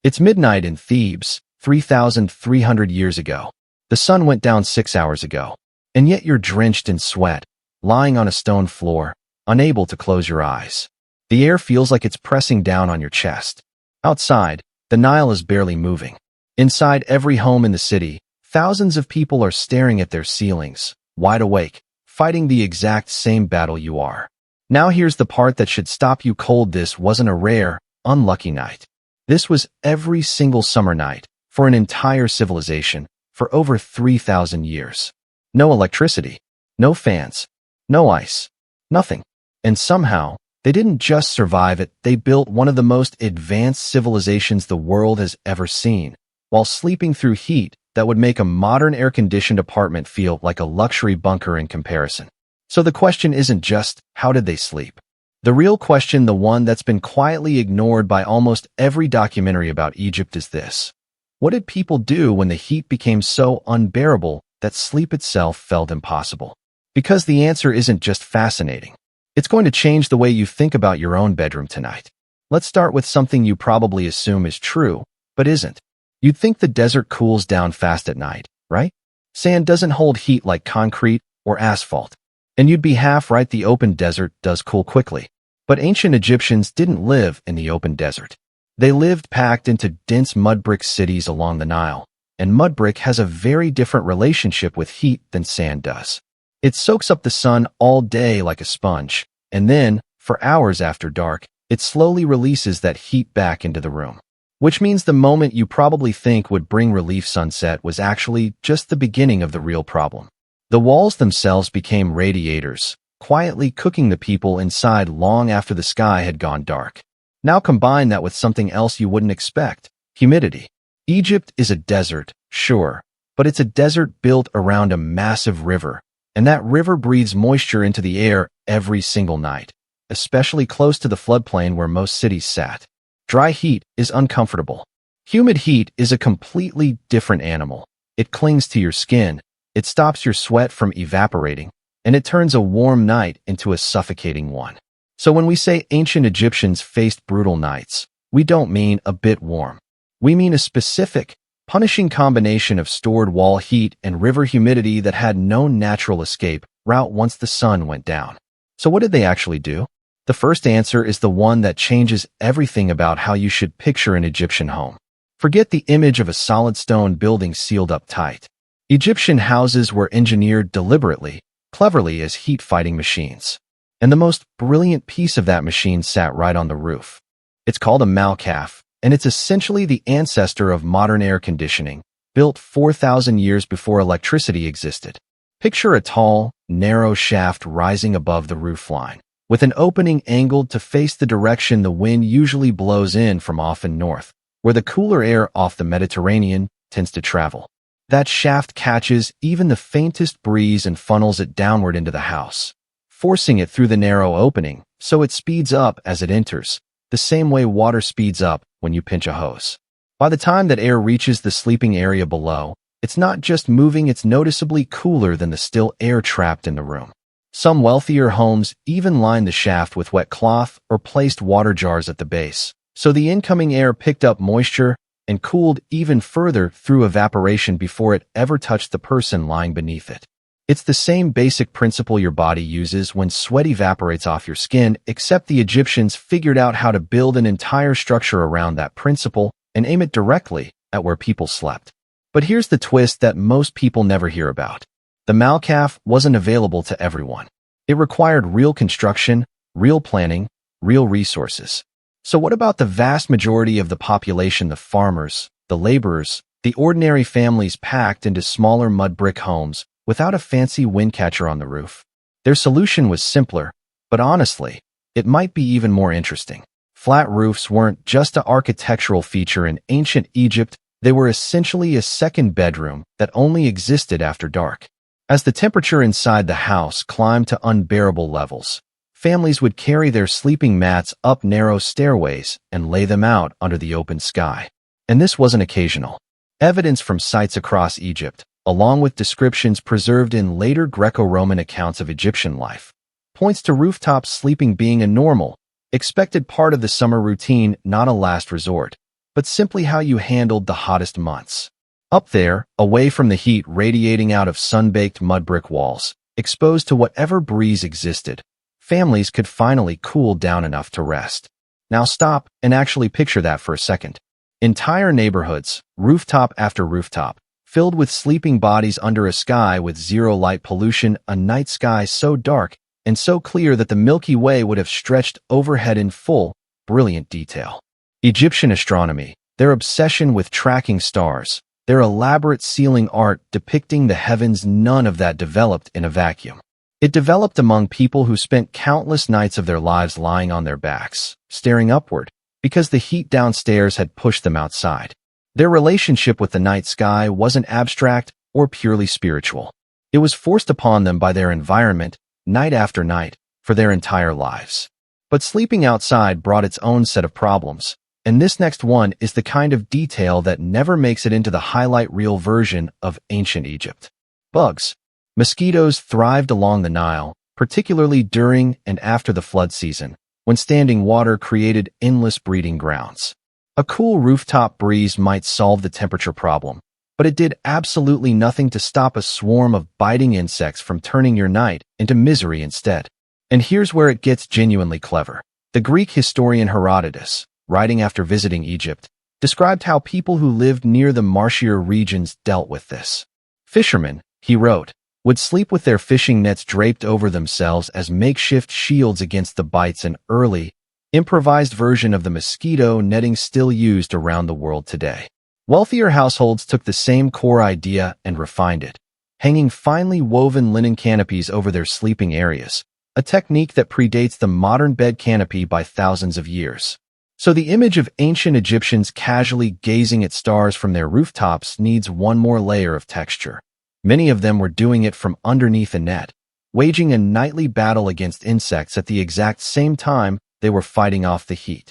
It's midnight in Thebes, 3,300 years ago. The sun went down 6 hours ago, and yet you're drenched in sweat, lying on a stone floor, unable to close your eyes. The air feels like it's pressing down on your chest. Outside, the Nile is barely moving. Inside every home in the city, thousands of people are staring at their ceilings, wide awake, fighting the exact same battle you are. Now here's the part that should stop you cold. This wasn't a rare, unlucky night. This was every single summer night, for an entire civilization, for over 3,000 years. No electricity, no fans, no ice, nothing. And somehow, they didn't just survive it, they built one of the most advanced civilizations the world has ever seen, while sleeping through heat that would make a modern air-conditioned apartment feel like a luxury bunker in comparison. So the question isn't just, how did they sleep? The real question, the one that's been quietly ignored by almost every documentary about Egypt, is this. What did people do when the heat became so unbearable that sleep itself felt impossible? Because the answer isn't just fascinating. It's going to change the way you think about your own bedroom tonight. Let's start with something you probably assume is true, but isn't. You'd think the desert cools down fast at night, right? Sand doesn't hold heat like concrete or asphalt. And you'd be half right, the open desert does cool quickly. But ancient Egyptians didn't live in the open desert. They lived packed into dense mud brick cities along the Nile, and mud brick has a very different relationship with heat than sand does. It soaks up the sun all day like a sponge, and then, for hours after dark, it slowly releases that heat back into the room. Which means the moment you probably think would bring relief, sunset, was actually just the beginning of the real problem. The walls themselves became radiators, quietly cooking the people inside long after the sky had gone dark. Now combine that with something else you wouldn't expect: humidity. Egypt is a desert, sure, but it's a desert built around a massive river, and that river breathes moisture into the air every single night, especially close to the floodplain where most cities sat. Dry heat is uncomfortable. Humid heat is a completely different animal. It clings to your skin, it stops your sweat from evaporating, and it turns a warm night into a suffocating one. So when we say ancient Egyptians faced brutal nights, we don't mean a bit warm. We mean a specific, punishing combination of stored wall heat and river humidity that had no natural escape route once the sun went down. So what did they actually do? The first answer is the one that changes everything about how you should picture an Egyptian home. Forget the image of a solid stone building sealed up tight. Egyptian houses were engineered deliberately, cleverly as heat-fighting machines. And the most brilliant piece of that machine sat right on the roof. It's called a malkaf, and it's essentially the ancestor of modern air conditioning, built 4,000 years before electricity existed. Picture a tall, narrow shaft rising above the roofline, with an opening angled to face the direction the wind usually blows in from, often north, where the cooler air off the Mediterranean tends to travel. That shaft catches even the faintest breeze and funnels it downward into the house, forcing it through the narrow opening, so it speeds up as it enters, the same way water speeds up when you pinch a hose. By the time that air reaches the sleeping area below, it's not just moving, it's noticeably cooler than the still air trapped in the room. Some wealthier homes even lined the shaft with wet cloth or placed water jars at the base, so the incoming air picked up moisture and cooled even further through evaporation before it ever touched the person lying beneath it. It's the same basic principle your body uses when sweat evaporates off your skin, except the Egyptians figured out how to build an entire structure around that principle and aim it directly at where people slept. But here's the twist that most people never hear about. The malkaf wasn't available to everyone. It required real construction, real planning, real resources. So what about the vast majority of the population, the farmers, the laborers, the ordinary families packed into smaller mud brick homes without a fancy wind catcher on the roof? Their solution was simpler, but honestly, it might be even more interesting. Flat roofs weren't just an architectural feature in ancient Egypt, they were essentially a second bedroom that only existed after dark. As the temperature inside the house climbed to unbearable levels, families would carry their sleeping mats up narrow stairways and lay them out under the open sky. And this wasn't occasional. Evidence from sites across Egypt, along with descriptions preserved in later Greco-Roman accounts of Egyptian life, points to rooftop sleeping being a normal, expected part of the summer routine, not a last resort. but simply how you handled the hottest months. Up there, away from the heat radiating out of sun-baked mud brick walls, exposed to whatever breeze existed, families could finally cool down enough to rest. Now stop and actually picture that for a second. Entire neighborhoods, rooftop after rooftop, filled with sleeping bodies under a sky with zero light pollution, a night sky so dark and so clear that the Milky Way would have stretched overhead in full, brilliant detail. Egyptian astronomy, their obsession with tracking stars, their elaborate ceiling art depicting the heavens, none of that developed in a vacuum. It developed among people who spent countless nights of their lives lying on their backs, staring upward, because the heat downstairs had pushed them outside. Their relationship with the night sky wasn't abstract or purely spiritual. It was forced upon them by their environment, night after night, for their entire lives. But sleeping outside brought its own set of problems, and this next one is the kind of detail that never makes it into the highlight reel version of ancient Egypt. Bugs. Mosquitoes thrived along the Nile, particularly during and after the flood season, when standing water created endless breeding grounds. A cool rooftop breeze might solve the temperature problem, but it did absolutely nothing to stop a swarm of biting insects from turning your night into misery instead. And here's where it gets genuinely clever. The Greek historian Herodotus, writing after visiting Egypt, described how people who lived near the marshier regions dealt with this. Fishermen, he wrote, would sleep with their fishing nets draped over themselves as makeshift shields against the bites, an early, improvised version of the mosquito netting still used around the world today. Wealthier households took the same core idea and refined it, hanging finely woven linen canopies over their sleeping areas, a technique that predates the modern bed canopy by thousands of years. So the image of ancient Egyptians casually gazing at stars from their rooftops needs one more layer of texture. Many of them were doing it from underneath a net, waging a nightly battle against insects at the exact same time they were fighting off the heat.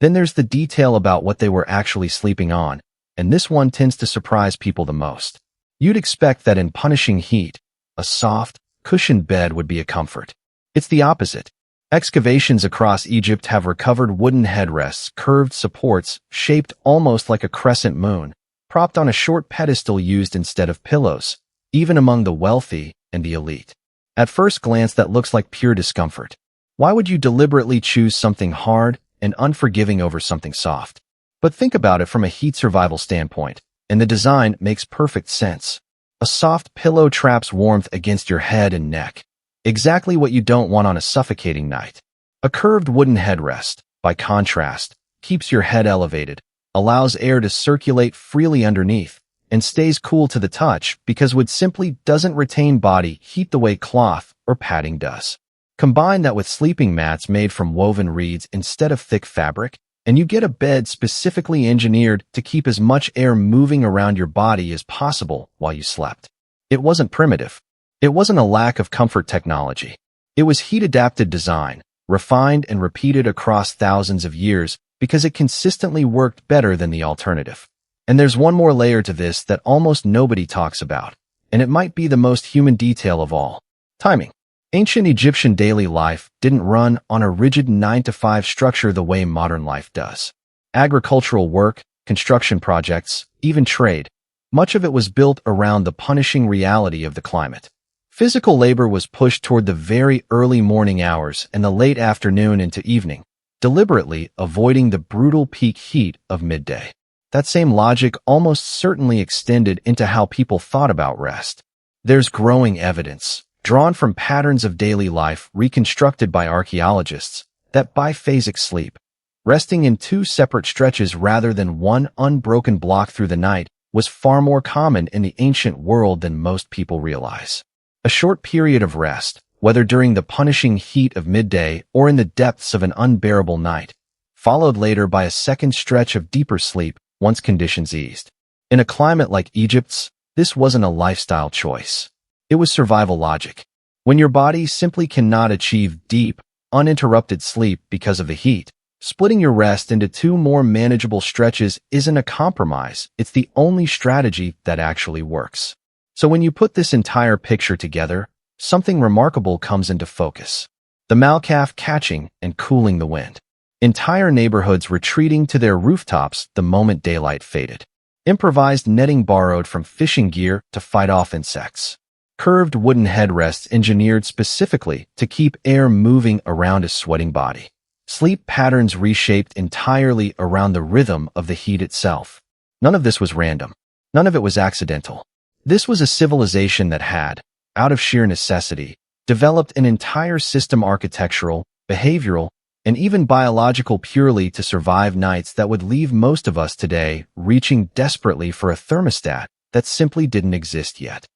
Then there's the detail about what they were actually sleeping on, and this one tends to surprise people the most. You'd expect that in punishing heat, a soft, cushioned bed would be a comfort. It's the opposite. Excavations across Egypt have recovered wooden headrests, curved supports, shaped almost like a crescent moon, propped on a short pedestal used instead of pillows, even among the wealthy and the elite. At first glance, that looks like pure discomfort. Why would you deliberately choose something hard and unforgiving over something soft? But think about it from a heat survival standpoint, and the design makes perfect sense. A soft pillow traps warmth against your head and neck. Exactly what you don't want on a suffocating night. A curved wooden headrest, by contrast, keeps your head elevated, allows air to circulate freely underneath, and stays cool to the touch because wood simply doesn't retain body heat the way cloth or padding does. Combine that with sleeping mats made from woven reeds instead of thick fabric, and you get a bed specifically engineered to keep as much air moving around your body as possible while you slept. It wasn't primitive. It wasn't a lack of comfort technology. It was heat-adapted design, refined and repeated across thousands of years because it consistently worked better than the alternative. And there's one more layer to this that almost nobody talks about, and it might be the most human detail of all. Timing. Ancient Egyptian daily life didn't run on a rigid 9-to-5 structure the way modern life does. Agricultural work, construction projects, even trade, much of it was built around the punishing reality of the climate. Physical labor was pushed toward the very early morning hours and the late afternoon into evening, deliberately avoiding the brutal peak heat of midday. That same logic almost certainly extended into how people thought about rest. There's growing evidence, drawn from patterns of daily life reconstructed by archaeologists, that biphasic sleep, resting in two separate stretches rather than one unbroken block through the night, was far more common in the ancient world than most people realize. A short period of rest, whether during the punishing heat of midday or in the depths of an unbearable night, followed later by a second stretch of deeper sleep once conditions eased. In a climate like Egypt's, this wasn't a lifestyle choice. It was survival logic. When your body simply cannot achieve deep, uninterrupted sleep because of the heat, splitting your rest into two more manageable stretches isn't a compromise. It's the only strategy that actually works. So when you put this entire picture together, something remarkable comes into focus. The malcalf catching and cooling the wind. Entire neighborhoods retreating to their rooftops the moment daylight faded. Improvised netting borrowed from fishing gear to fight off insects. Curved wooden headrests engineered specifically to keep air moving around a sweating body. Sleep patterns reshaped entirely around the rhythm of the heat itself. None of this was random. None of it was accidental. This was a civilization that had, out of sheer necessity, developed an entire system architectural, behavioral, and even biological purely to survive nights that would leave most of us today reaching desperately for a thermostat that simply didn't exist yet.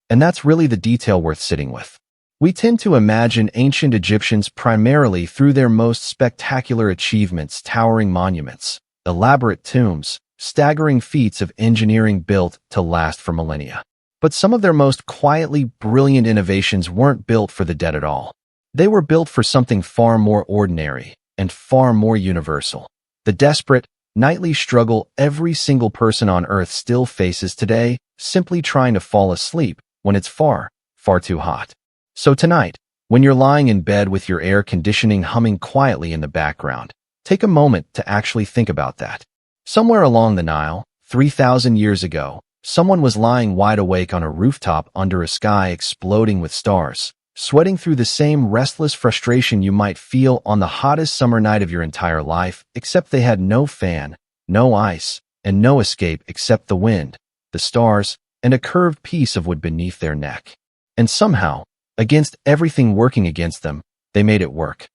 And that's really the detail worth sitting with. We tend to imagine ancient Egyptians primarily through their most spectacular achievements, towering monuments, elaborate tombs, staggering feats of engineering built to last for millennia. But some of their most quietly brilliant innovations weren't built for the dead at all. They were built for something far more ordinary and far more universal. The desperate, nightly struggle every single person on Earth still faces today, simply trying to fall asleep when it's far, far too hot. So tonight, when you're lying in bed with your air conditioning humming quietly in the background, take a moment to actually think about that. Somewhere along the Nile, 3,000 years ago, someone was lying wide awake on a rooftop under a sky exploding with stars, sweating through the same restless frustration you might feel on the hottest summer night of your entire life, except they had no fan, no ice, and no escape except the wind, the stars, and a curved piece of wood beneath their neck. And somehow, against everything working against them, they made it work.